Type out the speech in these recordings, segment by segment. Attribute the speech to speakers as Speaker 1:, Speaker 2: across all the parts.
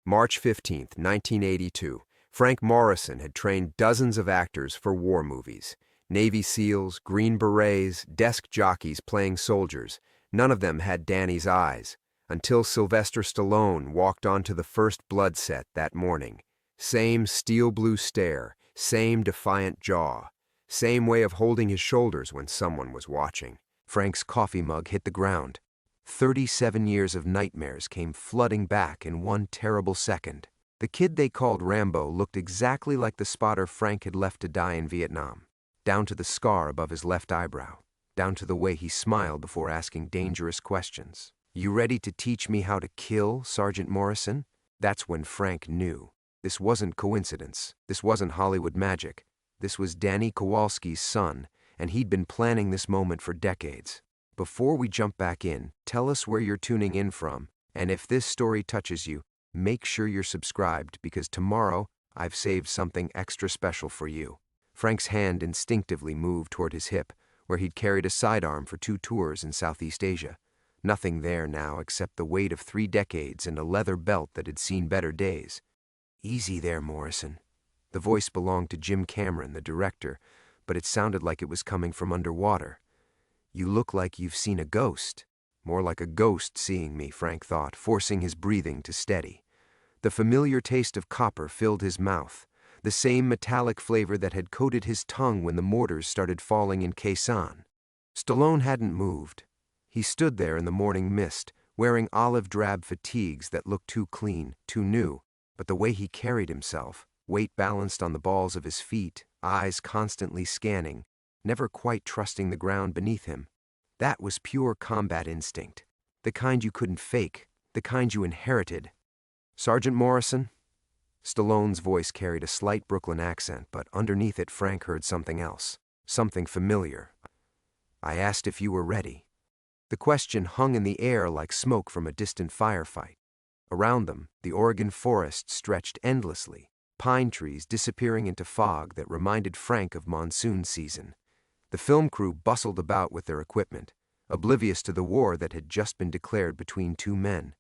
Speaker 1: March 15, 1982. Frank Morrison had trained dozens of actors for war movies. Navy SEALs, Green Berets, desk jockeys playing soldiers. None of them had Danny's eyes, until Sylvester Stallone walked onto the first blood set that morning. Same steel blue stare, same defiant jaw, same way of holding his shoulders when someone was watching. Frank's coffee mug hit the ground. 37 years of nightmares came flooding back in one terrible second. The kid they called Rambo looked exactly like the spotter Frank had left to die in Vietnam, down to the scar above his left eyebrow, down to the way he smiled before asking dangerous questions. "You ready to teach me how to kill, Sergeant Morrison?" That's when Frank knew. This wasn't coincidence. This wasn't Hollywood magic. This was Danny Kowalski's son, and he'd been planning this moment for decades. Before we jump back in, tell us where you're tuning in from, and if this story touches you, make sure you're subscribed, because tomorrow I've saved something extra special for you. Frank's hand instinctively moved toward his hip, where he'd carried a sidearm for 2 tours in Southeast Asia. Nothing there now except the weight of 3 decades and a leather belt that had seen better days. "Easy there, Morrison." The voice belonged to Jim Cameron, the director, but it sounded like it was coming from underwater. "You look like you've seen a ghost." More like a ghost seeing me, Frank thought, forcing his breathing to steady. The familiar taste of copper filled his mouth, the same metallic flavor that had coated his tongue when the mortars started falling in Khe Sanh. Stallone hadn't moved. He stood there in the morning mist, wearing olive-drab fatigues that looked too clean, too new, but the way he carried himself, weight balanced on the balls of his feet, eyes constantly scanning, never quite trusting the ground beneath him. That was pure combat instinct, the kind you couldn't fake, the kind you inherited. "Sergeant Morrison?" Stallone's voice carried a slight Brooklyn accent, but underneath it Frank heard something else, something familiar. "I asked if you were ready." The question hung in the air like smoke from a distant firefight. Around them, the Oregon forest stretched endlessly, pine trees disappearing into fog that reminded Frank of monsoon season. The film crew bustled about with their equipment, oblivious to the war that had just been declared between 2 men.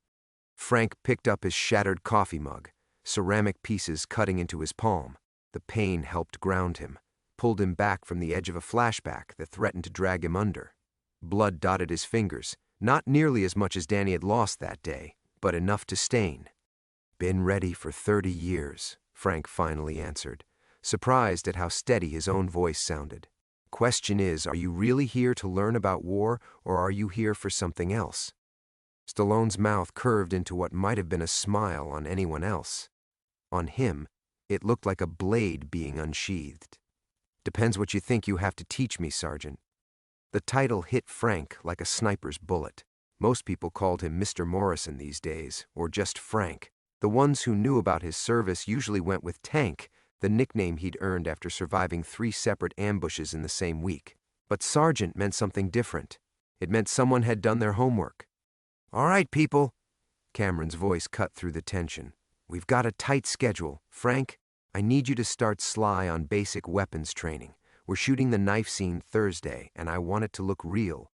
Speaker 1: Frank picked up his shattered coffee mug, ceramic pieces cutting into his palm. The pain helped ground him, pulled him back from the edge of a flashback that threatened to drag him under. Blood dotted his fingers, not nearly as much as Danny had lost that day, but enough to stain. "Been ready for 30 years, Frank finally answered, surprised at how steady his own voice sounded. "Question is, are you really here to learn about war, or are you here for something else?" Stallone's mouth curved into what might have been a smile on anyone else. On him, it looked like a blade being unsheathed. "Depends what you think you have to teach me, Sergeant." The title hit Frank like a sniper's bullet. Most people called him Mr. Morrison these days, or just Frank. The ones who knew about his service usually went with Tank, the nickname he'd earned after surviving 3 separate ambushes in the same week. But Sergeant meant something different. It meant someone had done their homework. "All right, people." Cameron's voice cut through the tension. "We've got a tight schedule. Frank, I need you to start sly on basic weapons training. We're shooting the knife scene Thursday, and I want it to look real."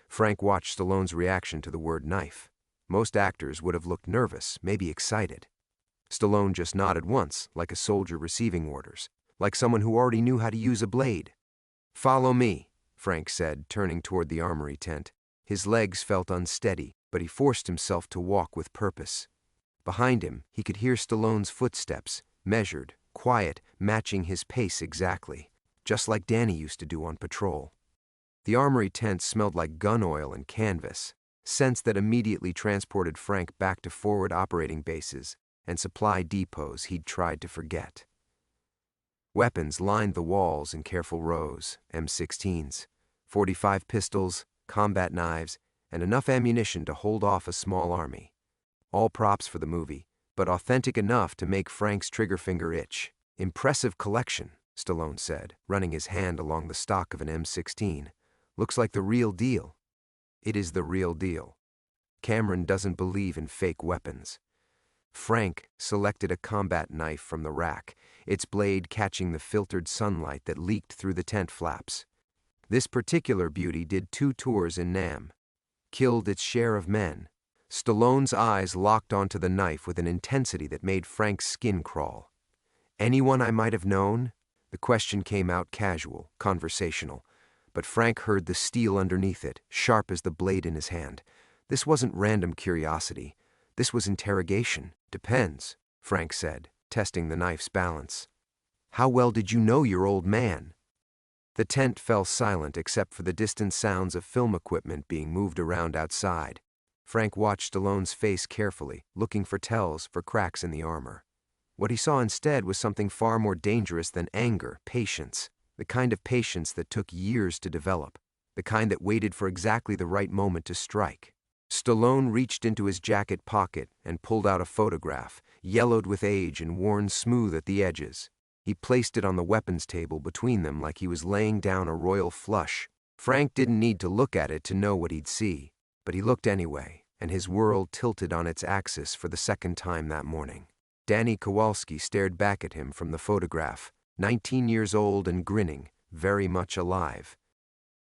Speaker 1: Frank watched Stallone's reaction to the word knife. Most actors would have looked nervous, maybe excited. Stallone just nodded once, like a soldier receiving orders, like someone who already knew how to use a blade. "Follow me," Frank said, turning toward the armory tent. His legs felt unsteady, but he forced himself to walk with purpose. Behind him, he could hear Stallone's footsteps, measured, quiet, matching his pace exactly, just like Danny used to do on patrol. The armory tent smelled like gun oil and canvas, scents that immediately transported Frank back to forward operating bases and supply depots he'd tried to forget. Weapons lined the walls in careful rows: M16s, .45 pistols, combat knives, and enough ammunition to hold off a small army. All props for the movie, but authentic enough to make Frank's trigger finger itch. "Impressive collection," Stallone said, running his hand along the stock of an M16. "Looks like the real deal." "It is the real deal." Cameron doesn't believe in fake weapons. Frank selected a combat knife from the rack, its blade catching the filtered sunlight that leaked through the tent flaps. This particular beauty did 2 tours in Nam. Killed its share of men. Stallone's eyes locked onto the knife with an intensity that made Frank's skin crawl. Anyone I might have known? The question came out casual, conversational, but Frank heard the steel underneath it, sharp as the blade in his hand. This wasn't random curiosity. This was interrogation. Depends, Frank said, testing the knife's balance. How well did you know your old man? The tent fell silent except for the distant sounds of film equipment being moved around outside. Frank watched Stallone's face carefully, looking for tells, for cracks in the armor. What he saw instead was something far more dangerous than anger, patience. The kind of patience that took years to develop. The kind that waited for exactly the right moment to strike. Stallone reached into his jacket pocket and pulled out a photograph, yellowed with age and worn smooth at the edges. He placed it on the weapons table between them like he was laying down a royal flush. Frank didn't need to look at it to know what he'd see, but he looked anyway, and his world tilted on its axis for the second time that morning. Danny Kowalski stared back at him from the photograph, 19 years old and grinning, very much alive.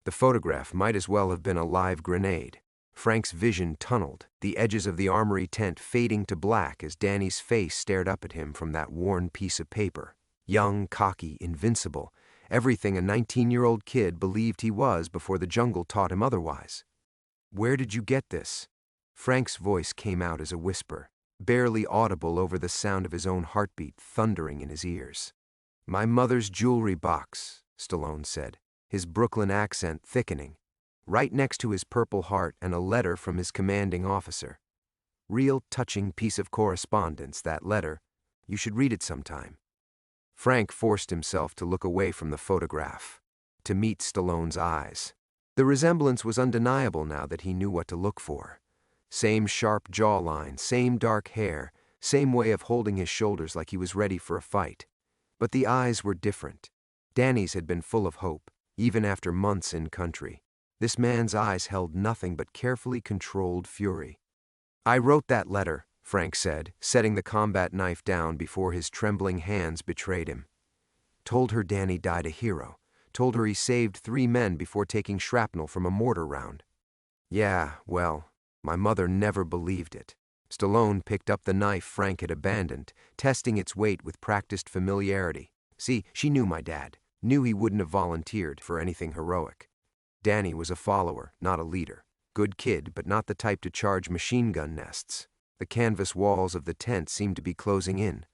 Speaker 1: The photograph might as well have been a live grenade. Frank's vision tunneled, the edges of the armory tent fading to black as Danny's face stared up at him from that worn piece of paper. Young, cocky, invincible, everything a 19-year-old kid believed he was before the jungle taught him otherwise. Where did you get this? Frank's voice came out as a whisper, barely audible over the sound of his own heartbeat thundering in his ears. My mother's jewelry box, Stallone said, his Brooklyn accent thickening. Right next to his Purple Heart and a letter from his commanding officer. Real touching piece of correspondence, that letter. You should read it sometime. Frank forced himself to look away from the photograph, to meet Stallone's eyes. The resemblance was undeniable now that he knew what to look for. Same sharp jawline, same dark hair, same way of holding his shoulders like he was ready for a fight. But the eyes were different. Danny's had been full of hope, even after months in country. This man's eyes held nothing but carefully controlled fury. I wrote that letter, Frank said, setting the combat knife down before his trembling hands betrayed him. Told her Danny died a hero. Told her he saved 3 men before taking shrapnel from a mortar round. Yeah, well, my mother never believed it. Stallone picked up the knife Frank had abandoned, testing its weight with practiced familiarity. See, she knew my dad, knew he wouldn't have volunteered for anything heroic. Danny was a follower, not a leader. Good kid, but not the type to charge machine gun nests. The canvas walls of the tent seemed to be closing in.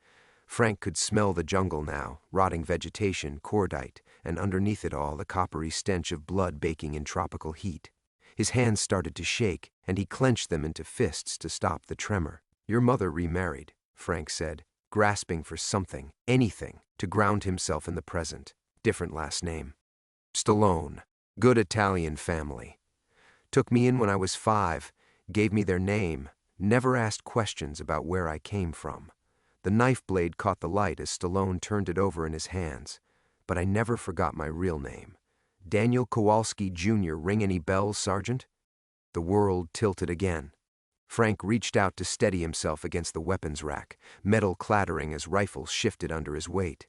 Speaker 1: Frank could smell the jungle now, rotting vegetation, cordite, and underneath it all the coppery stench of blood baking in tropical heat. His hands started to shake, and he clenched them into fists to stop the tremor. Your mother remarried, Frank said, grasping for something, anything, to ground himself in the present. Different last name. Stallone. Good Italian family. Took me in when I was 5, gave me their name, never asked questions about where I came from. The knife blade caught the light as Stallone turned it over in his hands, but I never forgot my real name. Daniel Kowalski Jr. Ring any bells, Sergeant? The world tilted again. Frank reached out to steady himself against the weapons rack, metal clattering as rifles shifted under his weight.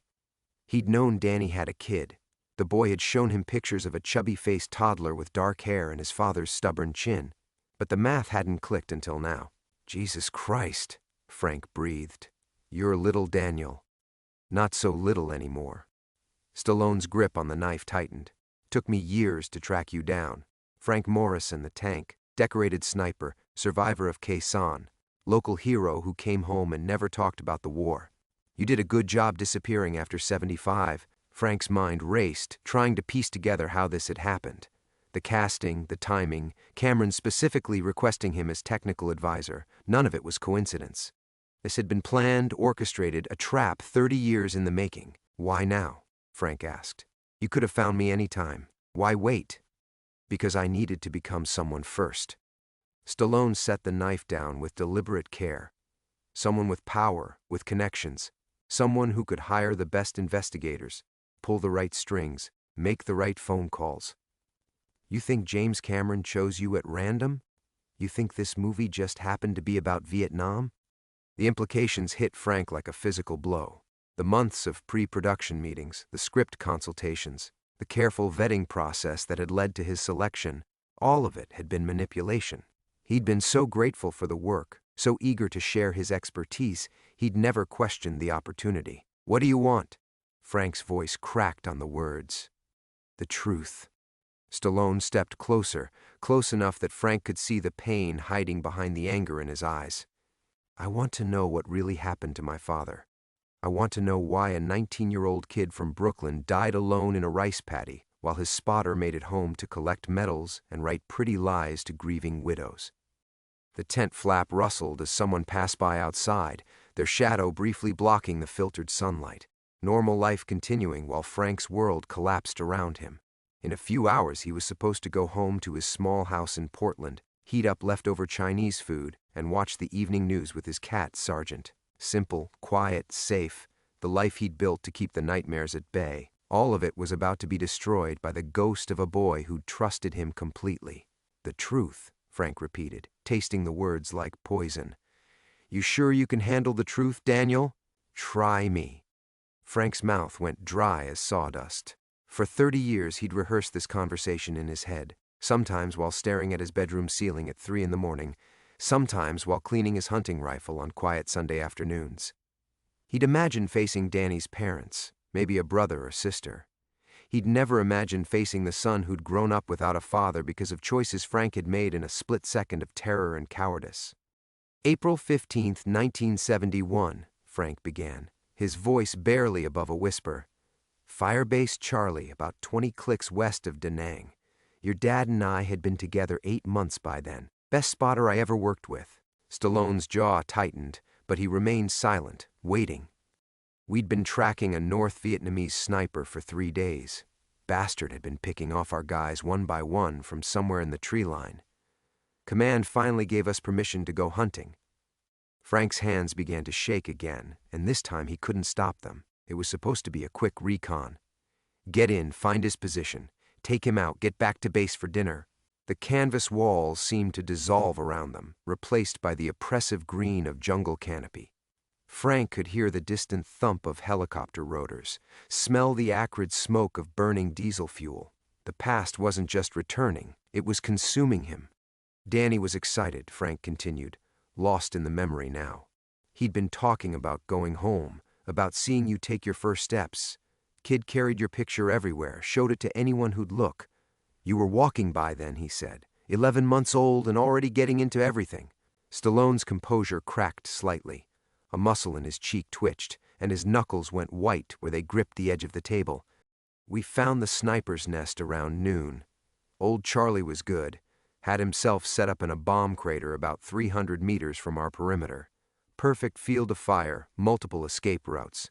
Speaker 1: He'd known Danny had a kid. The boy had shown him pictures of a chubby-faced toddler with dark hair and his father's stubborn chin. But the math hadn't clicked until now. Jesus Christ, Frank breathed. You're little Daniel. Not so little anymore. Stallone's grip on the knife tightened. Took me years to track you down. Frank Morrison, the tank, decorated sniper, survivor of Quezon, local hero who came home and never talked about the war. You did a good job disappearing after 75. Frank's mind raced, trying to piece together how this had happened. The casting, the timing, Cameron specifically requesting him as technical advisor, none of it was coincidence. This had been planned, orchestrated, a trap 30 years in the making. Why now? Frank asked. You could have found me any time. Why wait? Because I needed to become someone first. Stallone set the knife down with deliberate care. Someone with power, with connections. Someone who could hire the best investigators, pull the right strings, make the right phone calls. You think James Cameron chose you at random? You think this movie just happened to be about Vietnam? The implications hit Frank like a physical blow. The months of pre-production meetings, the script consultations, the careful vetting process that had led to his selection, all of it had been manipulation. He'd been so grateful for the work, so eager to share his expertise, he'd never questioned the opportunity. "What do you want?" Frank's voice cracked on the words. "The truth." Stallone stepped closer, close enough that Frank could see the pain hiding behind the anger in his eyes. "I want to know what really happened to my father. I want to know why a 19-year-old kid from Brooklyn died alone in a rice paddy while his spotter made it home to collect medals and write pretty lies to grieving widows." The tent flap rustled as someone passed by outside, their shadow briefly blocking the filtered sunlight. Normal life continuing while Frank's world collapsed around him. In a few hours he was supposed to go home to his small house in Portland, heat up leftover Chinese food, and watch the evening news with his cat, Sergeant. Simple, quiet, safe, the life he'd built to keep the nightmares at bay. All of it was about to be destroyed by the ghost of a boy who'd trusted him completely. "The truth," Frank repeated, tasting the words like poison. "You sure you can handle the truth, Daniel? Try me." Frank's mouth went dry as sawdust. For 30 years he'd rehearsed this conversation in his head, sometimes while staring at his bedroom ceiling at 3 in the morning, sometimes while cleaning his hunting rifle on quiet Sunday afternoons. He'd imagined facing Danny's parents, maybe a brother or sister. He'd never imagined facing the son who'd grown up without a father because of choices Frank had made in a split second of terror and cowardice. "April 15th, 1971, Frank began, his voice barely above a whisper. "Firebase Charlie, about 20 clicks west of Da Nang. Your dad and I had been together 8 months by then. Best spotter I ever worked with." Stallone's jaw tightened, but he remained silent, waiting. "We'd been tracking a North Vietnamese sniper for 3 days. Bastard had been picking off our guys one by one from somewhere in the tree line. Command finally gave us permission to go hunting." Frank's hands began to shake again, and this time he couldn't stop them. It was supposed to be a quick recon. "Get in, find his position. Take him out, get back to base for dinner." The canvas walls seemed to dissolve around them, replaced by the oppressive green of jungle canopy. Frank could hear the distant thump of helicopter rotors, smell the acrid smoke of burning diesel fuel. The past wasn't just returning, it was consuming him. "Danny was excited," Frank continued, lost in the memory now. "He'd been talking about going home, about seeing you take your first steps. Kid carried your picture everywhere, showed it to anyone who'd look. You were walking by then," he said, 11 months old and already getting into everything." Stallone's composure cracked slightly. A muscle in his cheek twitched, and his knuckles went white where they gripped the edge of the table. "We found the sniper's nest around noon. Old Charlie was good, had himself set up in a bomb crater about 300 meters from our perimeter. Perfect field of fire, multiple escape routes.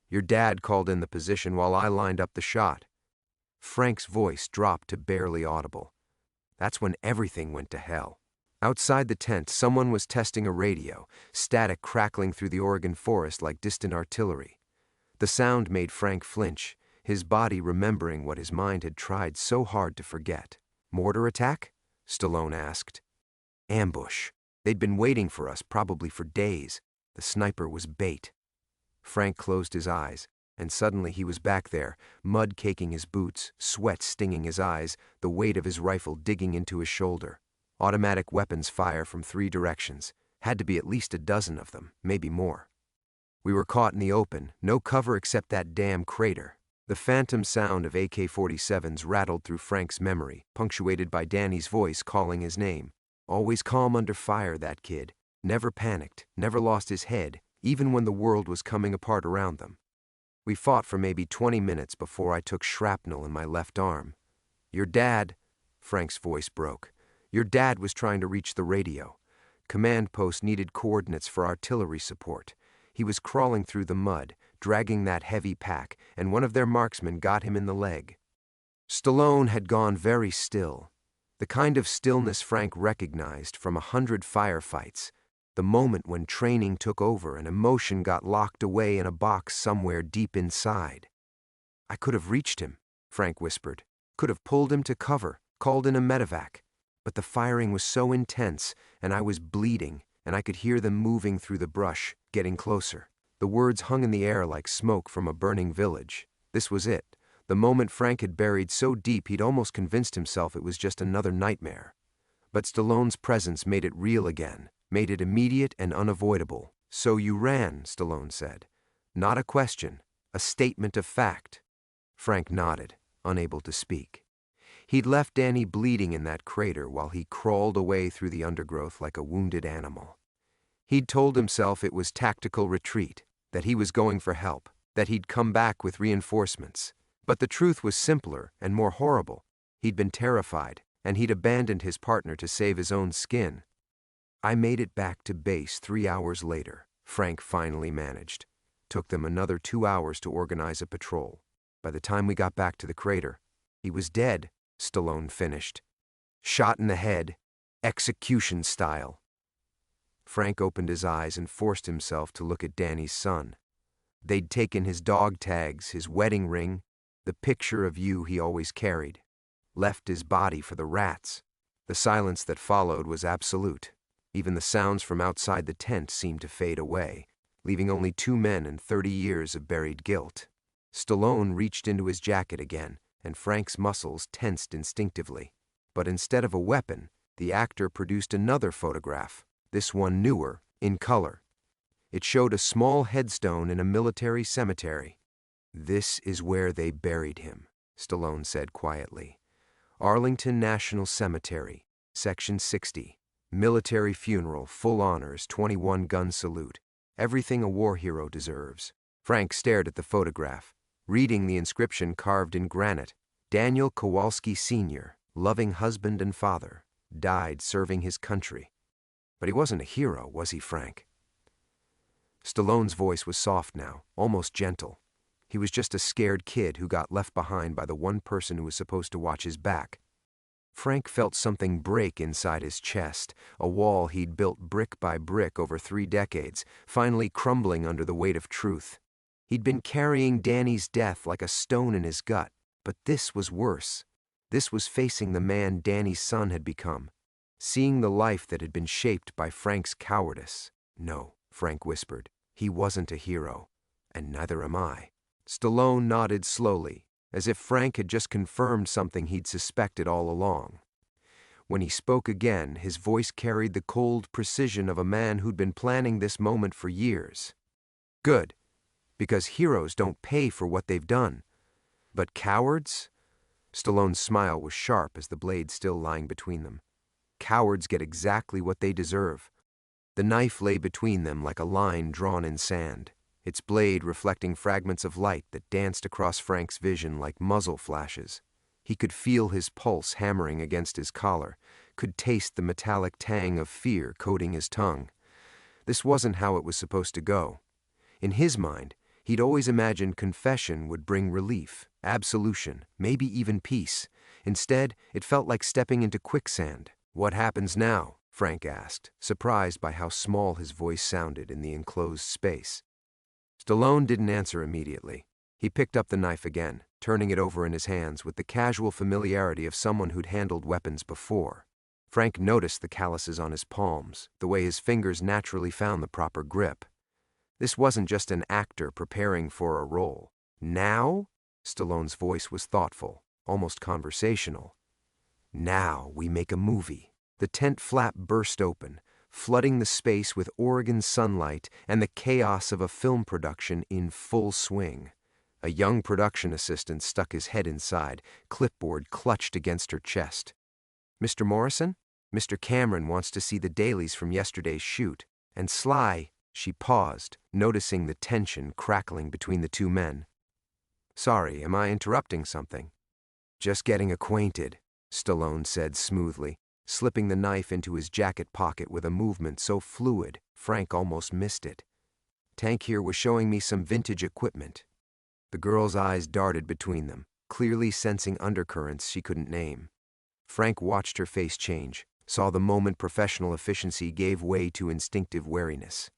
Speaker 1: Your dad called in the position while I lined up the shot." Frank's voice dropped to barely audible. That's when everything went to hell. Outside the tent, someone was testing a radio, static crackling through the Oregon forest like distant artillery. The sound made Frank flinch, his body remembering what his mind had tried so hard to forget. "Mortar attack?" Stallone asked. "Ambush. They'd been waiting for us, probably for days. The sniper was bait." Frank closed his eyes, and suddenly he was back there, mud caking his boots, sweat stinging his eyes, the weight of his rifle digging into his shoulder. Automatic weapons fire from 3 directions. Had to be at least a dozen of them, maybe more. We were caught in the open, no cover except that damn crater. The phantom sound of AK-47s rattled through Frank's memory, punctuated by Danny's voice calling his name. Always calm under fire, that kid. Never panicked, never lost his head, even when the world was coming apart around them. We fought for maybe 20 minutes before I took shrapnel in my left arm. "Your dad," Frank's voice broke. "Your dad was trying to reach the radio. Command post needed coordinates for artillery support. He was crawling through the mud, dragging that heavy pack, and one of their marksmen got him in the leg." Stallone had gone very still, the kind of stillness Frank recognized from 100 firefights, the moment when training took over and emotion got locked away in a box somewhere deep inside. "I could have reached him," Frank whispered. "Could have pulled him to cover, called in a medevac. But the firing was so intense, and I was bleeding, and I could hear them moving through the brush, getting closer." The words hung in the air like smoke from a burning village. This was it, the moment Frank had buried so deep he'd almost convinced himself it was just another nightmare. But Stallone's presence made it real again, made it immediate and unavoidable. "So you ran," Stallone said. "Not a question, a statement of fact." Frank nodded, unable to speak. He'd left Danny bleeding in that crater while he crawled away through the undergrowth like a wounded animal. He'd told himself it was tactical retreat, that he was going for help, that he'd come back with reinforcements. But the truth was simpler and more horrible. He'd been terrified, and he'd abandoned his partner to save his own skin. "I made it back to base 3 hours later," Frank finally managed. "Took them another 2 hours to organize a patrol. By the time we got back to the crater, he was dead," Stallone finished. "Shot in the head, execution style." Frank opened his eyes and forced himself to look at Danny's son. They'd taken his dog tags, his wedding ring, the picture of you he always carried. Left his body for the rats. The silence that followed was absolute. Even the sounds from outside the tent seemed to fade away, leaving only 2 men and 30 years of buried guilt. Stallone reached into his jacket again, and Frank's muscles tensed instinctively. But instead of a weapon, the actor produced another photograph, this one newer, in color. It showed a small headstone in a military cemetery. "This is where they buried him," Stallone said quietly. "Arlington National Cemetery, Section 60. Military funeral, full honors, 21-gun salute. Everything a war hero deserves." Frank stared at the photograph, reading the inscription carved in granite. "Daniel Kowalski Sr., loving husband and father, died serving his country." But he wasn't a hero, was he, Frank? Stallone's voice was soft now, almost gentle. He was just a scared kid who got left behind by the one person who was supposed to watch his back. Frank felt something break inside his chest, a wall he'd built brick by brick over 3 decades, finally crumbling under the weight of truth. He'd been carrying Danny's death like a stone in his gut, but this was worse. This was facing the man Danny's son had become, seeing the life that had been shaped by Frank's cowardice. "No," Frank whispered, "he wasn't a hero, and neither am I." Stallone nodded slowly, as if Frank had just confirmed something he'd suspected all along. When he spoke again, his voice carried the cold precision of a man who'd been planning this moment for years. "Good, because heroes don't pay for what they've done. But cowards?" Stallone's smile was sharp as the blade still lying between them. "Cowards get exactly what they deserve." The knife lay between them like a line drawn in sand, its blade reflecting fragments of light that danced across Frank's vision like muzzle flashes. He could feel his pulse hammering against his collar, could taste the metallic tang of fear coating his tongue. This wasn't how it was supposed to go. In his mind, he'd always imagined confession would bring relief, absolution, maybe even peace. Instead, it felt like stepping into quicksand. "What happens now?" Frank asked, surprised by how small his voice sounded in the enclosed space. Stallone didn't answer immediately. He picked up the knife again, turning it over in his hands with the casual familiarity of someone who'd handled weapons before. Frank noticed the calluses on his palms, the way his fingers naturally found the proper grip. This wasn't just an actor preparing for a role. "Now?" Stallone's voice was thoughtful, almost conversational. "Now we make a movie." The tent flap burst open, flooding the space with Oregon sunlight and the chaos of a film production in full swing. A young production assistant stuck his head inside, clipboard clutched against her chest. "Mr. Morrison? Mr. Cameron wants to see the dailies from yesterday's shoot. And Sly—" She paused, noticing the tension crackling between the 2 men. "Sorry, am I interrupting something?" "Just getting acquainted," Stallone said smoothly, slipping the knife into his jacket pocket with a movement so fluid, Frank almost missed it. "Tank here was showing me some vintage equipment." The girl's eyes darted between them, clearly sensing undercurrents she couldn't name. Frank watched her face change, saw the moment professional efficiency gave way to instinctive wariness.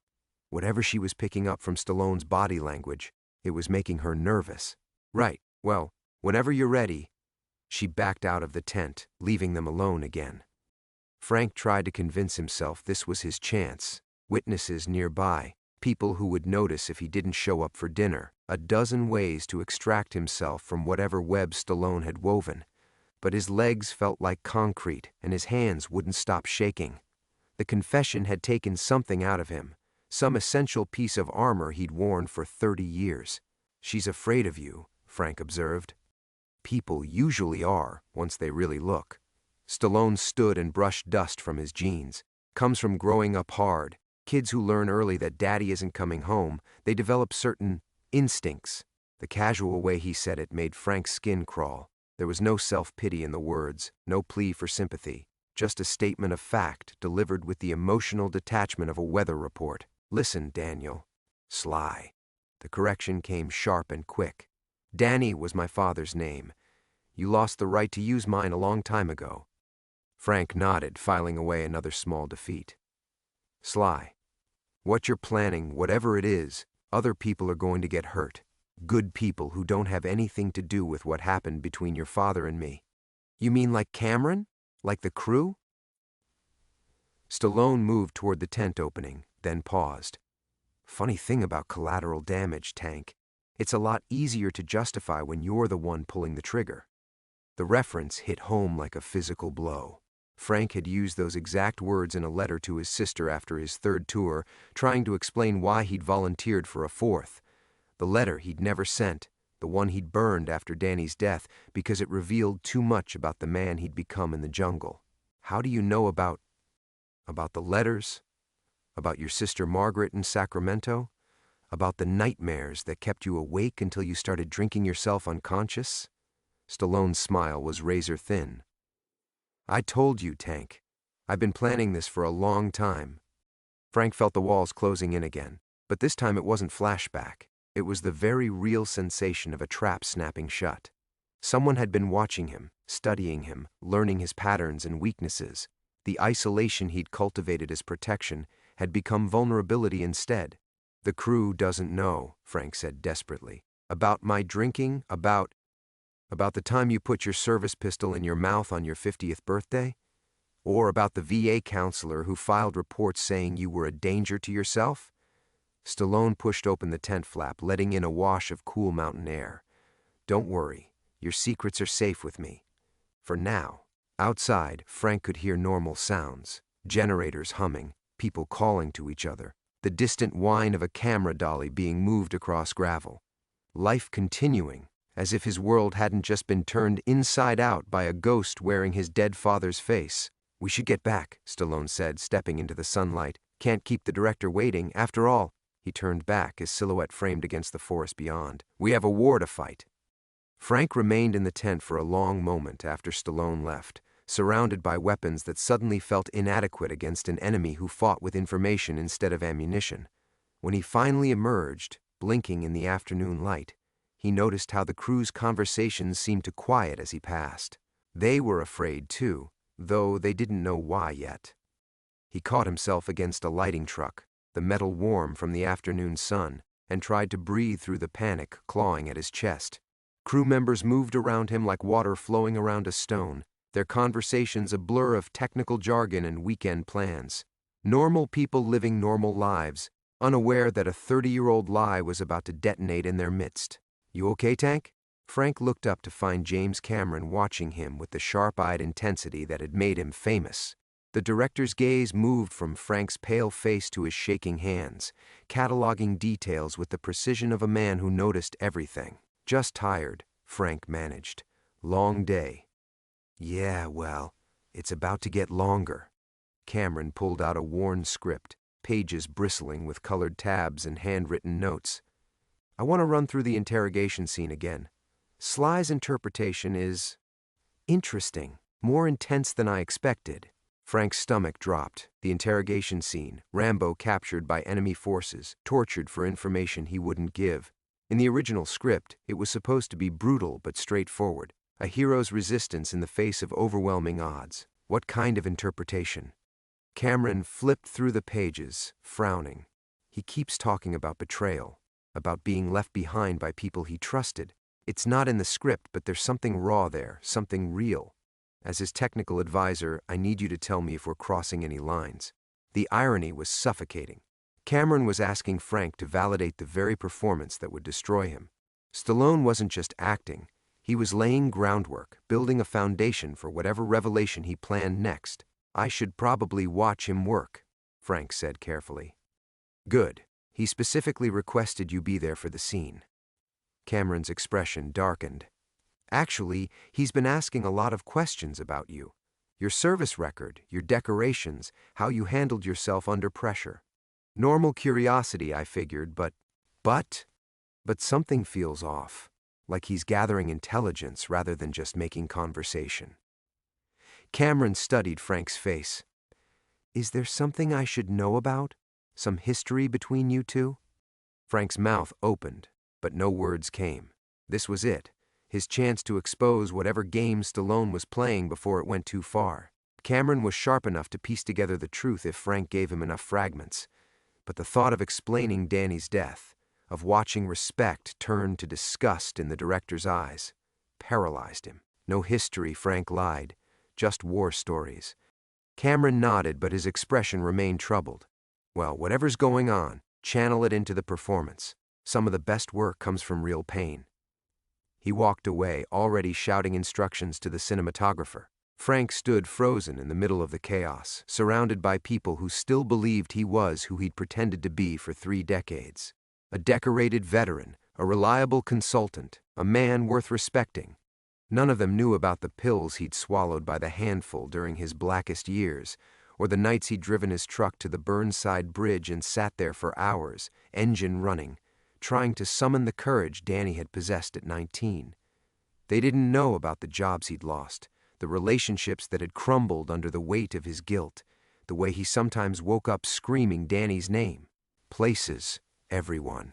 Speaker 1: Whatever she was picking up from Stallone's body language, it was making her nervous. "Right, well, whenever you're ready." She backed out of the tent, leaving them alone again. Frank tried to convince himself this was his chance. Witnesses nearby, people who would notice if he didn't show up for dinner, a dozen ways to extract himself from whatever web Stallone had woven. but his legs felt like concrete and his hands wouldn't stop shaking. The confession had taken something out of him, some essential piece of armor he'd worn for 30 years. "She's afraid of you," Frank observed. People usually are, once they really look. Stallone stood and brushed dust from his jeans. Comes from growing up hard. Kids who learn early that daddy isn't coming home, they develop certain instincts. The casual way he said it made Frank's skin crawl. There was no self-pity in the words, no plea for sympathy, just a statement of fact delivered with the emotional detachment of a weather report. "Listen, Daniel." Sly. The correction came sharp and quick. "Danny was my father's name. You lost the right to use mine a long time ago." Frank nodded, filing away another small defeat. "Sly, what you're planning, whatever it is, other people are going to get hurt. Good people who don't have anything to do with what happened between your father and me." "You mean like Cameron? Like the crew?" Stallone moved toward the tent opening, then paused. "Funny thing about collateral damage, Tank. It's a lot easier to justify when you're the one pulling the trigger." The reference hit home like a physical blow. Frank had used those exact words in a letter to his sister after his third tour, trying to explain why he'd volunteered for a fourth. The letter he'd never sent, the one he'd burned after Danny's death because it revealed too much about the man he'd become in the jungle. "How do you know about the letters? About your sister Margaret in Sacramento? About the nightmares that kept you awake until you started drinking yourself unconscious?" Stallone's smile was razor thin. "I told you, Tank. I've been planning this for a long time." Frank felt the walls closing in again, but this time it wasn't flashback. It was the very real sensation of a trap snapping shut. Someone had been watching him, studying him, learning his patterns and weaknesses. The isolation he'd cultivated as protection had become vulnerability instead. "The crew doesn't know," Frank said desperately. "About my drinking, about the time you put your service pistol in your mouth on your 50th birthday? Or about the VA counselor who filed reports saying you were a danger to yourself?" Stallone pushed open the tent flap, letting in a wash of cool mountain air. "Don't worry, your secrets are safe with me. For now." Outside, Frank could hear normal sounds. Generators humming, people calling to each other, the distant whine of a camera dolly being moved across gravel. Life continuing, as if his world hadn't just been turned inside out by a ghost wearing his dead father's face. "We should get back," Stallone said, stepping into the sunlight. "Can't keep the director waiting. After all," he turned back, his silhouette framed against the forest beyond. "We have a war to fight." Frank remained in the tent for a long moment after Stallone left, surrounded by weapons that suddenly felt inadequate against an enemy who fought with information instead of ammunition. When he finally emerged, blinking in the afternoon light, he noticed how the crew's conversations seemed to quiet as he passed. They were afraid too, though they didn't know why yet. He caught himself against a lighting truck, the metal warm from the afternoon sun, and tried to breathe through the panic clawing at his chest. Crew members moved around him like water flowing around a stone, their conversations a blur of technical jargon and weekend plans. Normal people living normal lives, unaware that a 30-year-old lie was about to detonate in their midst. "You okay, Tank?" Frank looked up to find James Cameron watching him with the sharp-eyed intensity that had made him famous. The director's gaze moved from Frank's pale face to his shaking hands, cataloging details with the precision of a man who noticed everything. "Just tired," Frank managed. "Long day." "Yeah, well, it's about to get longer." Cameron pulled out a worn script, pages bristling with colored tabs and handwritten notes. "I want to run through the interrogation scene again. Sly's interpretation is interesting, more intense than I expected." Frank's stomach dropped. The interrogation scene, Rambo captured by enemy forces, tortured for information he wouldn't give. In the original script, it was supposed to be brutal but straightforward, a hero's resistance in the face of overwhelming odds. What kind of interpretation? Cameron flipped through the pages, frowning. He keeps talking about betrayal, about being left behind by people he trusted. It's not in the script, but there's something raw there, something real. As his technical advisor, I need you to tell me if we're crossing any lines. The irony was suffocating. Cameron was asking Frank to validate the very performance that would destroy him. Stallone wasn't just acting, He was laying groundwork, building a foundation for whatever revelation he planned next. "I should probably watch him work," Frank said carefully. "Good. He specifically requested you be there for the scene." Cameron's expression darkened. "Actually, he's been asking a lot of questions about you. Your service record, your decorations, how you handled yourself under pressure. Normal curiosity, I figured, but something feels off. Like he's gathering intelligence rather than just making conversation." Cameron studied Frank's face. "Is there something I should know about? Some history between you two?" Frank's mouth opened, but no words came. This was it, his chance to expose whatever game Stallone was playing before it went too far. Cameron was sharp enough to piece together the truth if Frank gave him enough fragments. But the thought of explaining Danny's death, of watching respect turn to disgust in the director's eyes, paralyzed him. No history, Frank lied, just war stories. Cameron nodded, but his expression remained troubled. "Well, whatever's going on, channel it into the performance. Some of the best work comes from real pain." He walked away, already shouting instructions to the cinematographer. Frank stood frozen in the middle of the chaos, surrounded by people who still believed he was who he'd pretended to be for 3 decades. A decorated veteran, a reliable consultant, a man worth respecting. None of them knew about the pills he'd swallowed by the handful during his blackest years, or the nights he'd driven his truck to the Burnside Bridge and sat there for hours, engine running, trying to summon the courage Danny had possessed at 19. They didn't know about the jobs he'd lost, the relationships that had crumbled under the weight of his guilt, the way he sometimes woke up screaming Danny's name. Places, everyone.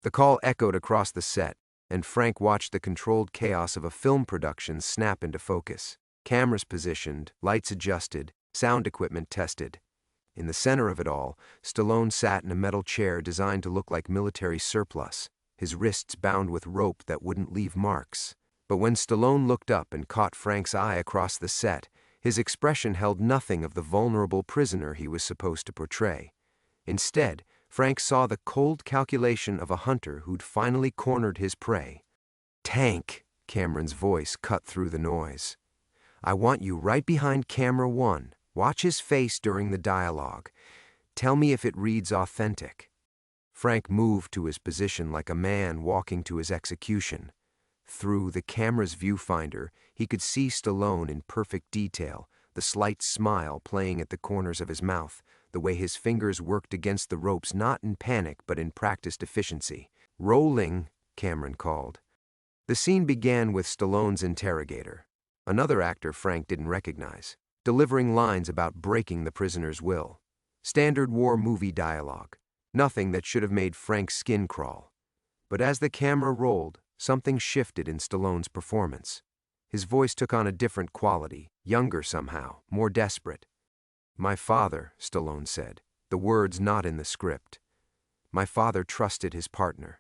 Speaker 1: The call echoed across the set, and Frank watched the controlled chaos of a film production snap into focus. Cameras positioned, lights adjusted, sound equipment tested. In the center of it all, Stallone sat in a metal chair designed to look like military surplus, his wrists bound with rope that wouldn't leave marks. But when Stallone looked up and caught Frank's eye across the set, his expression held nothing of the vulnerable prisoner he was supposed to portray. Instead, Frank saw the cold calculation of a hunter who'd finally cornered his prey. "Tank," Cameron's voice cut through the noise. "I want you right behind camera 1. Watch his face during the dialogue. Tell me if it reads authentic." Frank moved to his position like a man walking to his execution. Through the camera's viewfinder, he could see Stallone in perfect detail, the slight smile playing at the corners of his mouth, the way his fingers worked against the ropes not in panic but in practiced efficiency. "Rolling," Cameron called. The scene began with Stallone's interrogator, another actor Frank didn't recognize, delivering lines about breaking the prisoner's will. Standard war movie dialogue, nothing that should have made Frank's skin crawl. But as the camera rolled, something shifted in Stallone's performance. His voice took on a different quality, younger somehow, more desperate. "My father," Stallone said, the words not in the script. "My father trusted his partner.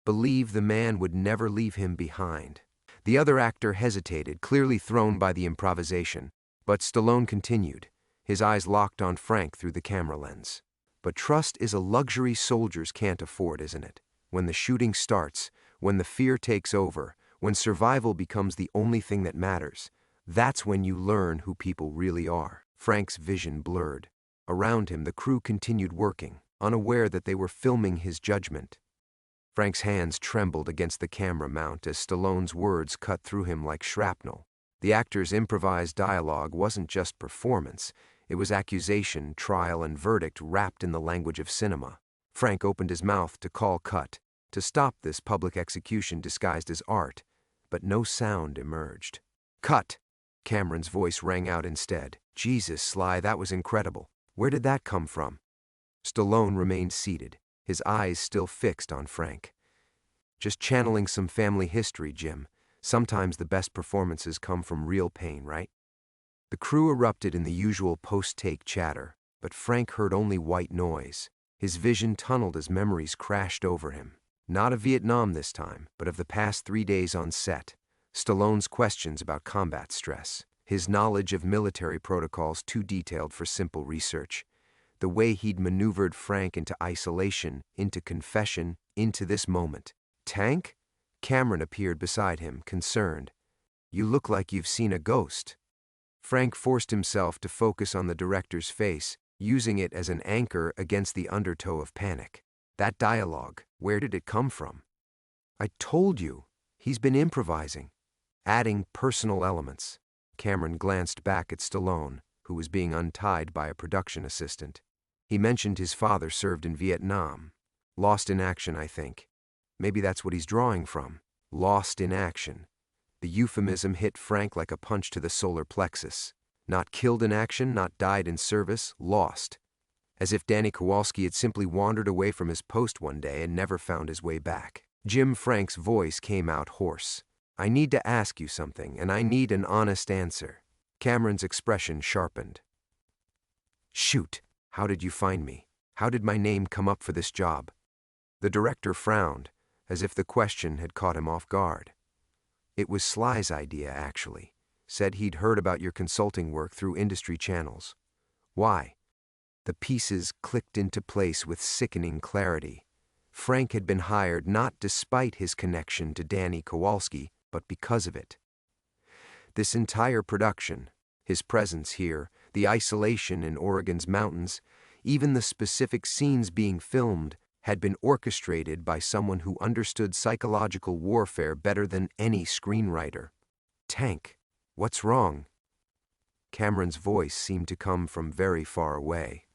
Speaker 1: Believed the man would never leave him behind." The other actor hesitated, clearly thrown by the improvisation, but Stallone continued, his eyes locked on Frank through the camera lens. "But trust is a luxury soldiers can't afford, isn't it? When the shooting starts, when the fear takes over, when survival becomes the only thing that matters, that's when you learn who people really are." Frank's vision blurred. Around him, the crew continued working, unaware that they were filming his judgment. Frank's hands trembled against the camera mount as Stallone's words cut through him like shrapnel. The actor's improvised dialogue wasn't just performance, it was accusation, trial, and verdict wrapped in the language of cinema. Frank opened his mouth to call cut, to stop this public execution disguised as art, but no sound emerged. "Cut!" Cameron's voice rang out instead. "Jesus, Sly, that was incredible. Where did that come from?" Stallone remained seated, his eyes still fixed on Frank. "Just channeling some family history, Jim. Sometimes the best performances come from real pain, right?" The crew erupted in the usual post-take chatter, but Frank heard only white noise. His vision tunneled as memories crashed over him. Not of Vietnam this time, but of the past 3 days on set. Stallone's questions about combat stress, his knowledge of military protocols too detailed for simple research, the way he'd maneuvered Frank into isolation, into confession, into this moment. "Tank?" Cameron appeared beside him, concerned. "You look like you've seen a ghost." Frank forced himself to focus on the director's face, using it as an anchor against the undertow of panic. That dialogue, where did it come from? "I told you, he's been improvising, adding personal elements." Cameron glanced back at Stallone, who was being untied by a production assistant. He mentioned his father served in Vietnam. Lost in action, I think. Maybe that's what he's drawing from. Lost in action. The euphemism hit Frank like a punch to the solar plexus. Not killed in action, not died in service, lost. As if Danny Kowalski had simply wandered away from his post one day and never found his way back. Jim Frank's voice came out hoarse. "I need to ask you something, and I need an honest answer." Cameron's expression sharpened. "Shoot, how did you find me? How did my name come up for this job?" The director frowned, as if the question had caught him off guard. "It was Sly's idea, actually. Said he'd heard about your consulting work through industry channels." "Why?" The pieces clicked into place with sickening clarity. Frank had been hired not despite his connection to Danny Kowalski, but because of it. This entire production, his presence here, the isolation in Oregon's mountains, even the specific scenes being filmed, had been orchestrated by someone who understood psychological warfare better than any screenwriter. "Tank, what's wrong?" Cameron's voice seemed to come from very far away.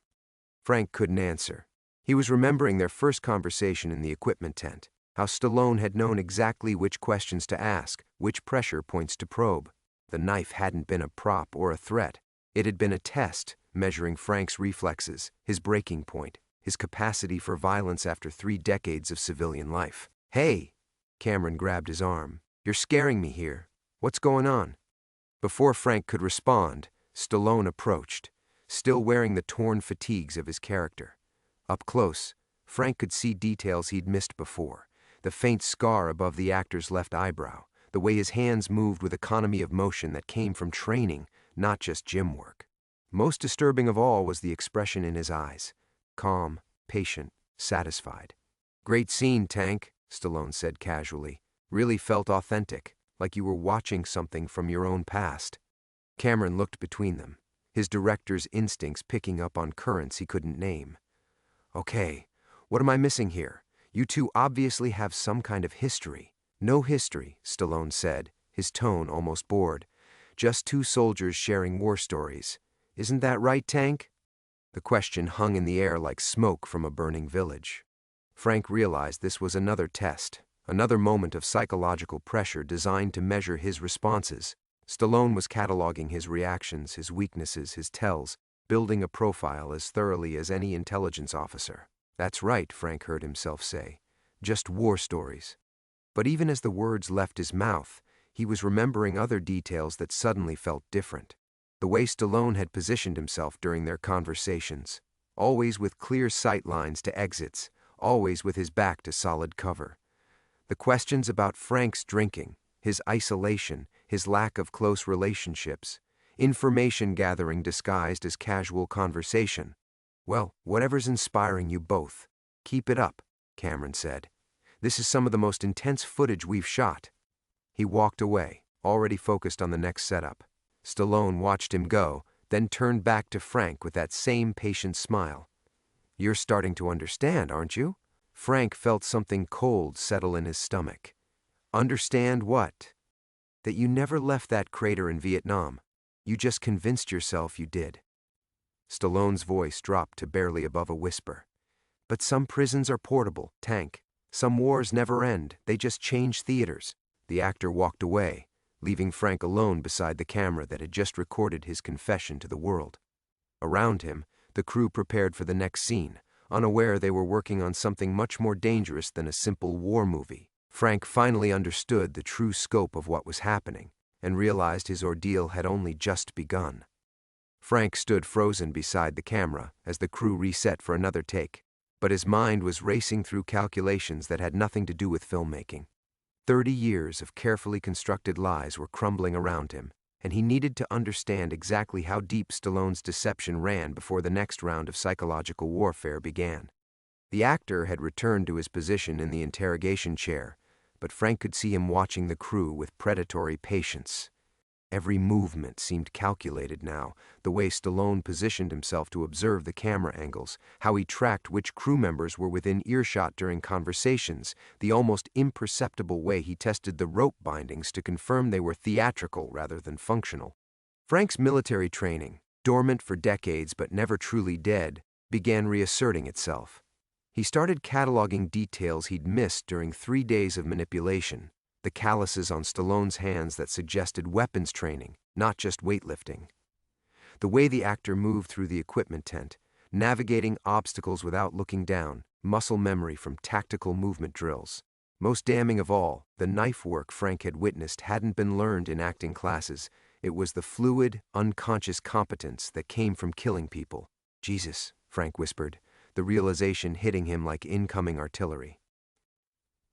Speaker 1: Frank couldn't answer. He was remembering their first conversation in the equipment tent, how Stallone had known exactly which questions to ask, which pressure points to probe. The knife hadn't been a prop or a threat. It had been a test, measuring Frank's reflexes, his breaking point, his capacity for violence after 3 decades of civilian life. "Hey!" Cameron grabbed his arm. "You're scaring me here. What's going on?" Before Frank could respond, Stallone approached, still wearing the torn fatigues of his character. Up close, Frank could see details he'd missed before. The faint scar above the actor's left eyebrow, the way his hands moved with economy of motion that came from training, not just gym work. Most disturbing of all was the expression in his eyes. Calm, patient, satisfied. "Great scene, Tank," Stallone said casually. "Really felt authentic, like you were watching something from your own past." Cameron looked between them, his director's instincts picking up on currents he couldn't name. "Okay, what am I missing here? You two obviously have some kind of history." "No history," Stallone said, his tone almost bored. "Just 2 soldiers sharing war stories. Isn't that right, Tank?" The question hung in the air like smoke from a burning village. Frank realized this was another test, another moment of psychological pressure designed to measure his responses. Stallone was cataloging his reactions, his weaknesses, his tells, building a profile as thoroughly as any intelligence officer. "That's right," Frank heard himself say. "Just war stories." But even as the words left his mouth, he was remembering other details that suddenly felt different. The way Stallone had positioned himself during their conversations, always with clear sight lines to exits, always with his back to solid cover. The questions about Frank's drinking, his isolation, his lack of close relationships, information gathering disguised as casual conversation. "Well, whatever's inspiring you both, keep it up," Cameron said. "This is some of the most intense footage we've shot." He walked away, already focused on the next setup. Stallone watched him go, then turned back to Frank with that same patient smile. "You're starting to understand, aren't you?" Frank felt something cold settle in his stomach. "Understand what?" "That you never left that crater in Vietnam. You just convinced yourself you did." Stallone's voice dropped to barely above a whisper. "But some prisons are portable, Tank. Some wars never end, they just change theaters." The actor walked away, leaving Frank alone beside the camera that had just recorded his confession to the world. Around him, the crew prepared for the next scene, unaware they were working on something much more dangerous than a simple war movie. Frank finally understood the true scope of what was happening, and realized his ordeal had only just begun. Frank stood frozen beside the camera as the crew reset for another take, but his mind was racing through calculations that had nothing to do with filmmaking. 30 years of carefully constructed lies were crumbling around him, and he needed to understand exactly how deep Stallone's deception ran before the next round of psychological warfare began. The actor had returned to his position in the interrogation chair, but Frank could see him watching the crew with predatory patience. Every movement seemed calculated now, the way Stallone positioned himself to observe the camera angles, how he tracked which crew members were within earshot during conversations, the almost imperceptible way he tested the rope bindings to confirm they were theatrical rather than functional. Frank's military training, dormant for decades but never truly dead, began reasserting itself. He started cataloging details he'd missed during 3 days of manipulation. The calluses on Stallone's hands that suggested weapons training, not just weightlifting. The way the actor moved through the equipment tent, navigating obstacles without looking down, muscle memory from tactical movement drills. Most damning of all, the knife work Frank had witnessed hadn't been learned in acting classes. It was the fluid, unconscious competence that came from killing people. Jesus, Frank whispered, the realization hitting him like incoming artillery.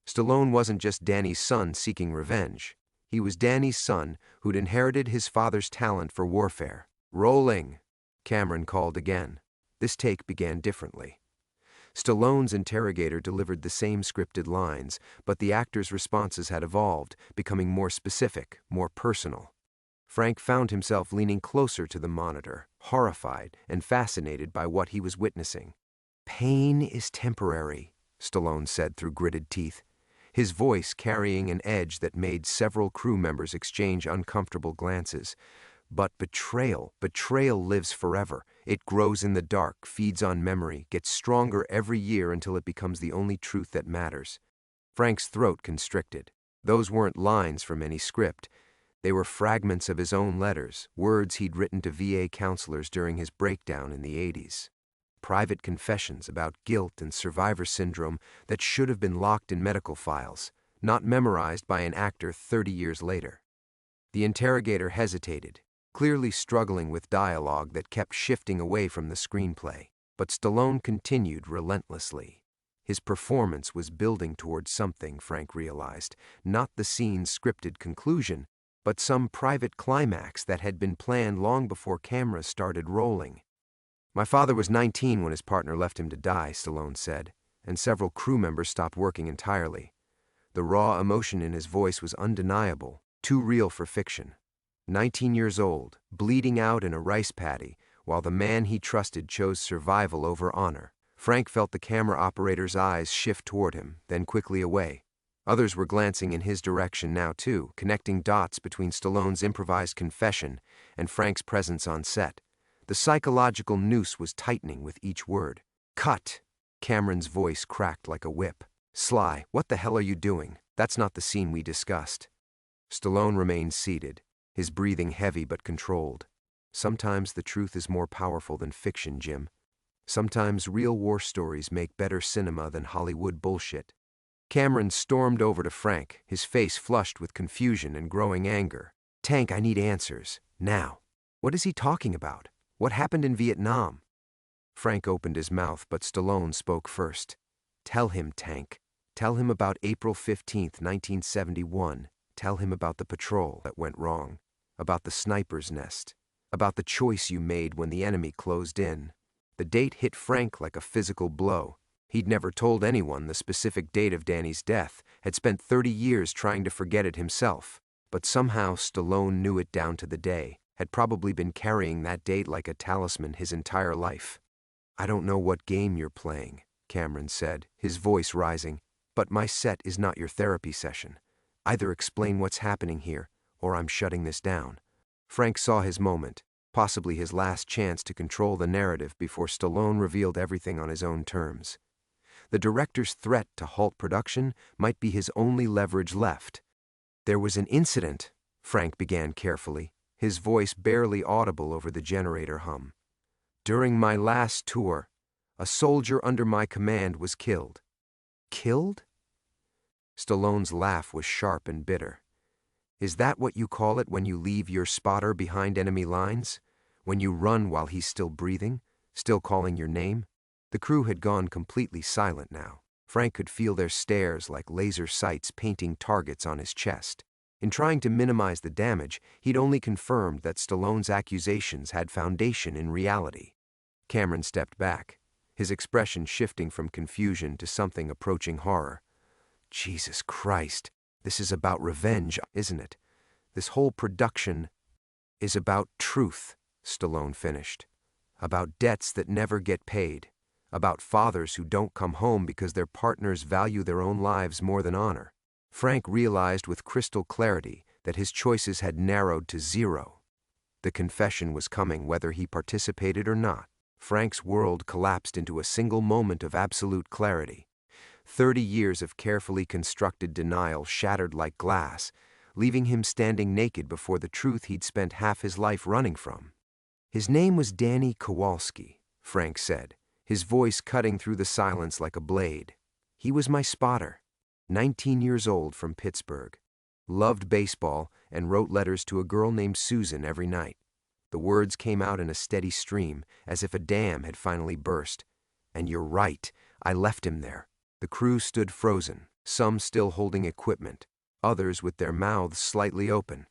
Speaker 1: Stallone wasn't just Danny's son seeking revenge. He was Danny's son who'd inherited his father's talent for warfare. "Rolling," Cameron called again. This take began differently. Stallone's interrogator delivered the same scripted lines, but the actor's responses had evolved, becoming more specific, more personal. Frank found himself leaning closer to the monitor, horrified and fascinated by what he was witnessing. "Pain is temporary," Stallone said through gritted teeth, his voice carrying an edge that made several crew members exchange uncomfortable glances. "But betrayal lives forever. It grows in the dark, feeds on memory, gets stronger every year until it becomes the only truth that matters." Frank's throat constricted. Those weren't lines from any script. They were fragments of his own letters, words he'd written to VA counselors during his breakdown in the 80s. Private confessions about guilt and survivor syndrome that should have been locked in medical files, not memorized by an actor 30 years later. The interrogator hesitated, clearly struggling with dialogue that kept shifting away from the screenplay. But Stallone continued relentlessly. His performance was building towards something, Frank realized, not the scene's scripted conclusion, but some private climax that had been planned long before cameras started rolling. "My father was 19 when his partner left him to die," Stallone said, and several crew members stopped working entirely. The raw emotion in his voice was undeniable, too real for fiction. 19 years old, bleeding out in a rice paddy, while the man he trusted chose survival over honor. Frank felt the camera operator's eyes shift toward him, then quickly away. Others were glancing in his direction now too, connecting dots between Stallone's improvised confession and Frank's presence on set. The psychological noose was tightening with each word. "Cut!" Cameron's voice cracked like a whip. "Sly, what the hell are you doing? That's not the scene we discussed." Stallone remained seated, his breathing heavy but controlled. "Sometimes the truth is more powerful than fiction, Jim. Sometimes real war stories make better cinema than Hollywood bullshit." Cameron stormed over to Frank, his face flushed with confusion and growing anger. "Tank, I need answers. Now. What is he talking about? What happened in Vietnam?" Frank opened his mouth, but Stallone spoke first. "Tell him, Tank. Tell him about April 15th, 1971. Tell him about the patrol that went wrong, about the sniper's nest, about the choice you made when the enemy closed in." The date hit Frank like a physical blow. He'd never told anyone the specific date of Danny's death, had spent 30 years trying to forget it himself. But somehow Stallone knew it down to the day, had probably been carrying that date like a talisman his entire life. "I don't know what game you're playing," Cameron said, his voice rising, "but my set is not your therapy session. Either explain what's happening here, or I'm shutting this down." Frank saw his moment, possibly his last chance to control the narrative before Stallone revealed everything on his own terms. The director's threat to halt production might be his only leverage left. "There was an incident," Frank began carefully, his voice barely audible over the generator hum. "During my last tour, a soldier under my command was killed." "Killed?" Stallone's laugh was sharp and bitter. "Is that what you call it when you leave your spotter behind enemy lines? When you run while he's still breathing, still calling your name?" The crew had gone completely silent now. Frank could feel their stares like laser sights painting targets on his chest. In trying to minimize the damage, he'd only confirmed that Stallone's accusations had foundation in reality. Cameron stepped back, his expression shifting from confusion to something approaching horror. "Jesus Christ," This is about revenge, isn't it? This whole production is about truth, Stallone finished. About debts that never get paid. About fathers who don't come home because their partners value their own lives more than honor. Frank realized with crystal clarity that his choices had narrowed to zero. The confession was coming whether he participated or not. Frank's world collapsed into a single moment of absolute clarity. 30 years of carefully constructed denial shattered like glass, leaving him standing naked before the truth he'd spent half his life running from. His name was Danny Kowalski, Frank said, his voice cutting through the silence like a blade. He was my spotter, 19 years old from Pittsburgh. Loved baseball and wrote letters to a girl named Susan every night. The words came out in a steady stream, as if a dam had finally burst. And you're right, I left him there. The crew stood frozen, some still holding equipment, others with their mouths slightly open.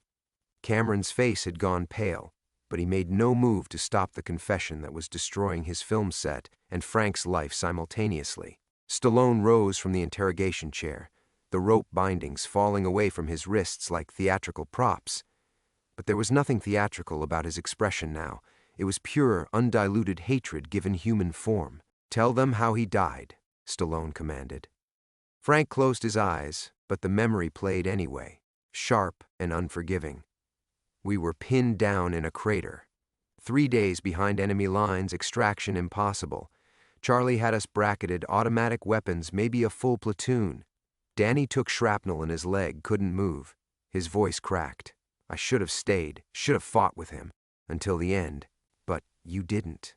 Speaker 1: Cameron's face had gone pale, but he made no move to stop the confession that was destroying his film set and Frank's life simultaneously. Stallone rose from the interrogation chair, the rope bindings falling away from his wrists like theatrical props. But there was nothing theatrical about his expression now. It was pure, undiluted hatred given human form. "Tell them how he died," Stallone commanded. Frank closed his eyes, but the memory played anyway, sharp and unforgiving. We were pinned down in a crater. 3 days behind enemy lines, extraction impossible. Charlie had us bracketed, automatic weapons, maybe a full platoon. Danny took shrapnel in his leg, couldn't move. His voice cracked. I should have stayed, should have fought with him, until the end. But you didn't.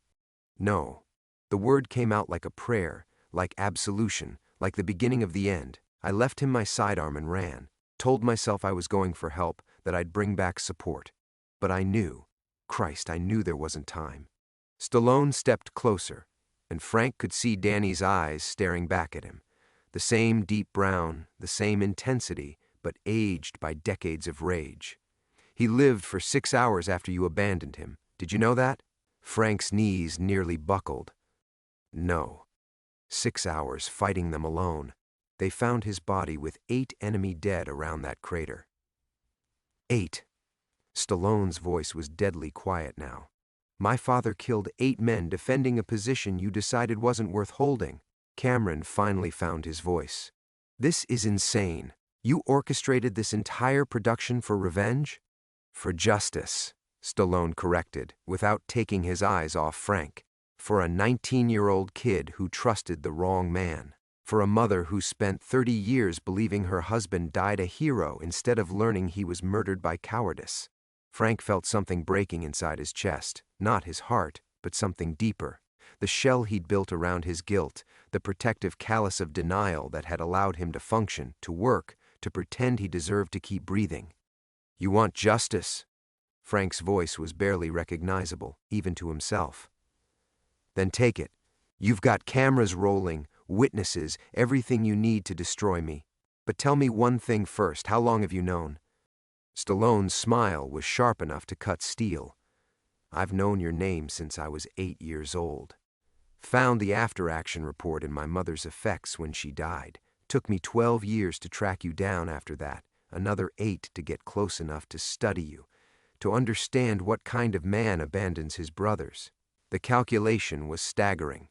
Speaker 1: No. The word came out like a prayer, like absolution, like the beginning of the end. I left him my sidearm and ran. Told myself I was going for help, that I'd bring back support. But I knew. Christ, I knew there wasn't time. Stallone stepped closer, and Frank could see Danny's eyes staring back at him. The same deep brown, the same intensity, but aged by decades of rage. He lived for 6 hours after you abandoned him. Did you know that? Frank's knees nearly buckled. No. 6 hours fighting them alone. They found his body with 8 enemy dead around that crater. 8. Stallone's voice was deadly quiet now. My father killed 8 men defending a position you decided wasn't worth holding. Cameron finally found his voice. This is insane. You orchestrated this entire production for revenge? For justice, Stallone corrected, without taking his eyes off Frank. For a 19-year-old kid who trusted the wrong man. For a mother who spent 30 years believing her husband died a hero instead of learning he was murdered by cowardice. Frank felt something breaking inside his chest, not his heart, but something deeper. The shell he'd built around his guilt, the protective callus of denial that had allowed him to function, to work, to pretend he deserved to keep breathing. You want justice? Frank's voice was barely recognizable, even to himself. Then take it. You've got cameras rolling, witnesses, everything you need to destroy me. But tell me one thing first. How long have you known? Stallone's smile was sharp enough to cut steel. I've known your name since I was 8 years old. Found the after-action report in my mother's effects when she died. Took me 12 years to track you down after that. Another 8 to get close enough to study you, to understand what kind of man abandons his brothers. The calculation was staggering.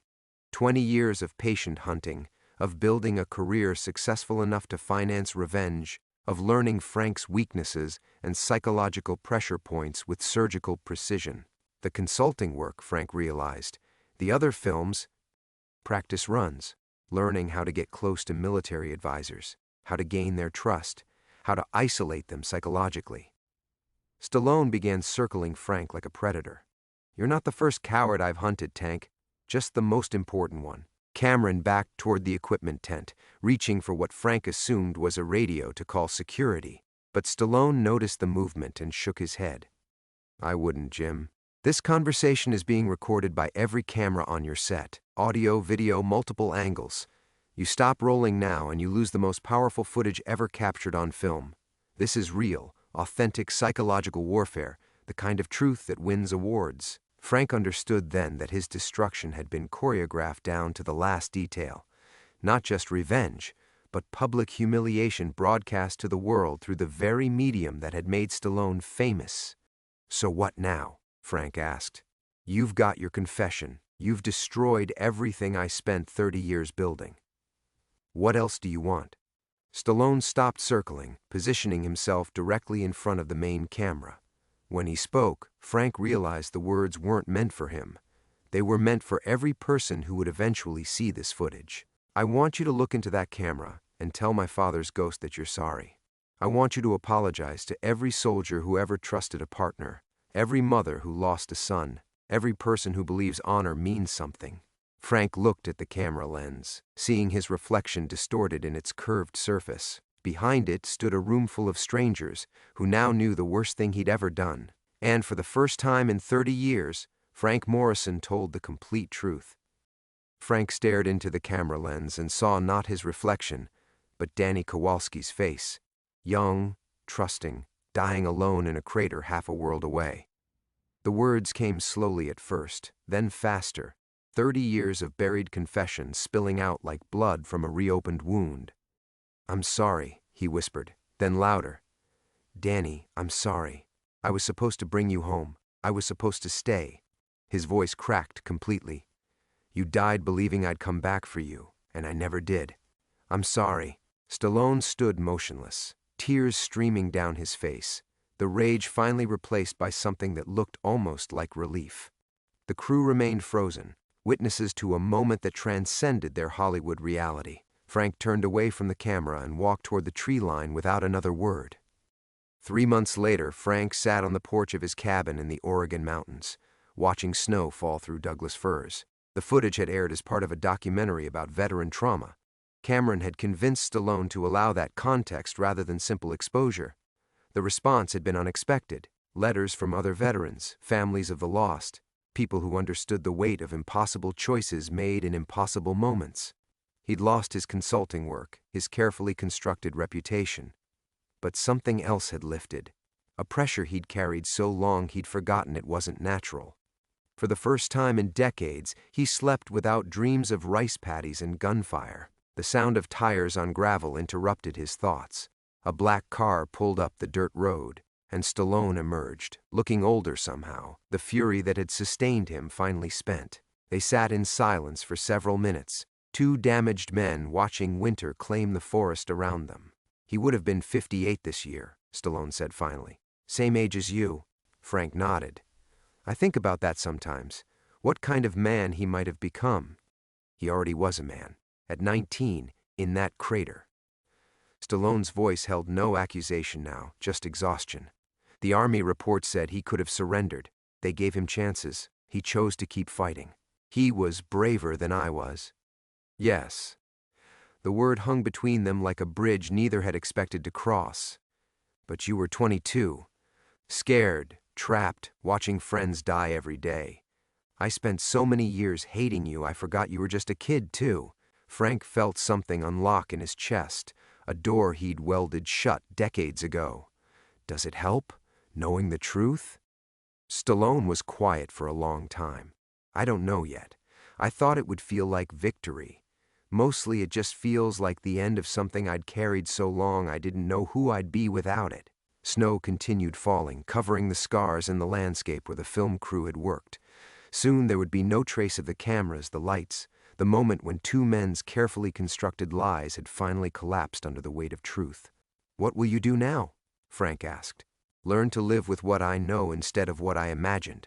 Speaker 1: 20 years of patient hunting, of building a career successful enough to finance revenge, of learning Frank's weaknesses and psychological pressure points with surgical precision. The consulting work, Frank realized. The other films, practice runs, learning how to get close to military advisors, how to gain their trust, how to isolate them psychologically. Stallone began circling Frank like a predator. You're not the first coward I've hunted, Tank. Just the most important one. Cameron backed toward the equipment tent, reaching for what Frank assumed was a radio to call security. But Stallone noticed the movement and shook his head. I wouldn't, Jim. This conversation is being recorded by every camera on your set. Audio, video, multiple angles. You stop rolling now and you lose the most powerful footage ever captured on film. This is real, authentic psychological warfare, the kind of truth that wins awards. Frank understood then that his destruction had been choreographed down to the last detail. Not just revenge, but public humiliation broadcast to the world through the very medium that had made Stallone famous. "So what now?" Frank asked. "You've got your confession. You've destroyed everything I spent 30 years building. What else do you want?" Stallone stopped circling, positioning himself directly in front of the main camera. When he spoke, Frank realized the words weren't meant for him. They were meant for every person who would eventually see this footage. "I want you to look into that camera and tell my father's ghost that you're sorry. I want you to apologize to every soldier who ever trusted a partner, every mother who lost a son, every person who believes honor means something." Frank looked at the camera lens, seeing his reflection distorted in its curved surface. Behind it stood a room full of strangers who now knew the worst thing he'd ever done. And for the first time in 30 years, Frank Morrison told the complete truth. Frank stared into the camera lens and saw not his reflection, but Danny Kowalski's face. Young, trusting, dying alone in a crater half a world away. The words came slowly at first, then faster. 30 years of buried confession spilling out like blood from a reopened wound. "I'm sorry," he whispered, then louder. "Danny, I'm sorry. I was supposed to bring you home. I was supposed to stay." His voice cracked completely. "You died believing I'd come back for you, and I never did. I'm sorry." Stallone stood motionless, tears streaming down his face, the rage finally replaced by something that looked almost like relief. The crew remained frozen, witnesses to a moment that transcended their Hollywood reality. Frank turned away from the camera and walked toward the tree line without another word. 3 months later, Frank sat on the porch of his cabin in the Oregon mountains, watching snow fall through Douglas firs. The footage had aired as part of a documentary about veteran trauma. Cameron had convinced Stallone to allow that context rather than simple exposure. The response had been unexpected. Letters from other veterans, families of the lost, people who understood the weight of impossible choices made in impossible moments. He'd lost his consulting work, his carefully constructed reputation. But something else had lifted, a pressure he'd carried so long he'd forgotten it wasn't natural. For the first time in decades, he slept without dreams of rice paddies and gunfire. The sound of tires on gravel interrupted his thoughts. A black car pulled up the dirt road, and Stallone emerged, looking older somehow, the fury that had sustained him finally spent. They sat in silence for several minutes, two damaged men watching winter claim the forest around them. "He would have been 58 this year," Stallone said finally. "Same age as you." Frank nodded. "I think about that sometimes. What kind of man he might have become." He already was a man, at 19, in that crater. Stallone's voice held no accusation now, just exhaustion. The Army report said he could have surrendered. They gave him chances. He chose to keep fighting. He was braver than I was. Yes. The word hung between them like a bridge neither had expected to cross. But you were 22. Scared, trapped, watching friends die every day. I spent so many years hating you I forgot you were just a kid too. Frank felt something unlock in his chest, a door he'd welded shut decades ago. Does it help, knowing the truth? Stallone was quiet for a long time. I don't know yet. I thought it would feel like victory. Mostly it just feels like the end of something I'd carried so long I didn't know who I'd be without it. Snow continued falling, covering the scars in the landscape where the film crew had worked. Soon there would be no trace of the cameras, the lights, the moment when two men's carefully constructed lies had finally collapsed under the weight of truth. "What will you do now?" Frank asked. "Learn to live with what I know instead of what I imagined."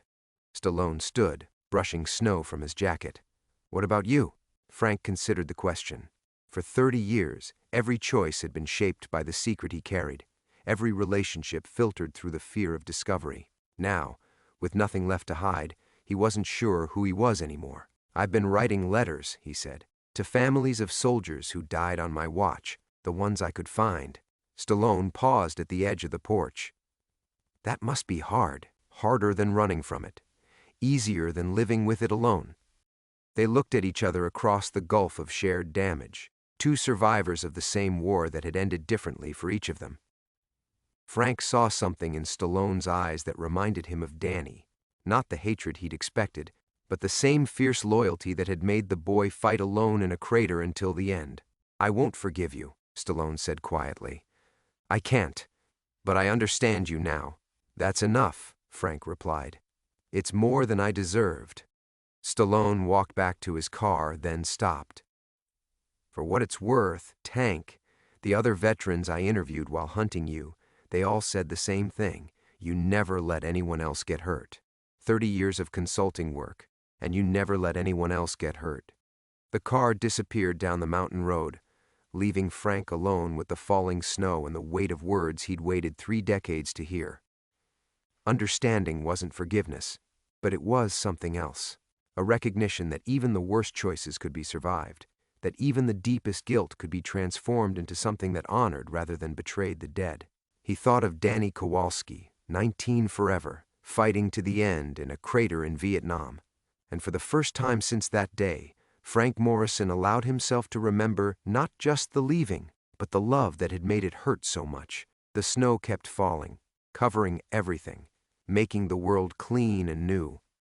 Speaker 1: Stallone stood, brushing snow from his jacket. "What about you?" Frank considered the question. For 30 years, every choice had been shaped by the secret he carried, every relationship filtered through the fear of discovery. Now, with nothing left to hide, he wasn't sure who he was anymore. "I've been writing letters," he said, "to families of soldiers who died on my watch, the ones I could find." Stallone paused at the edge of the porch. "That must be hard, harder than running from it, easier than living with it alone." They looked at each other across the gulf of shared damage, two survivors of the same war that had ended differently for each of them. Frank saw something in Stallone's eyes that reminded him of Danny, not the hatred he'd expected, but the same fierce loyalty that had made the boy fight alone in a crater until the end. "I won't forgive you," Stallone said quietly. I can't, but I understand you now. That's enough, Frank replied. It's more than I deserved. Stallone walked back to his car, then stopped. For what it's worth, Tank, the other veterans I interviewed while hunting you, they all said the same thing. You never let anyone else get hurt. 30 years of consulting work, and you never let anyone else get hurt. The car disappeared down the mountain road, leaving Frank alone with the falling snow and the weight of words he'd waited 3 decades to hear. Understanding wasn't forgiveness, but it was something else. A recognition that even the worst choices could be survived, that even the deepest guilt could be transformed into something that honored rather than betrayed the dead. He thought of Danny Kowalski, 19 forever, fighting to the end in a crater in Vietnam. And for the first time since that day, Frank Morrison allowed himself to remember not just the leaving, but the love that had made it hurt so much. The snow kept falling, covering everything, making the world clean and new.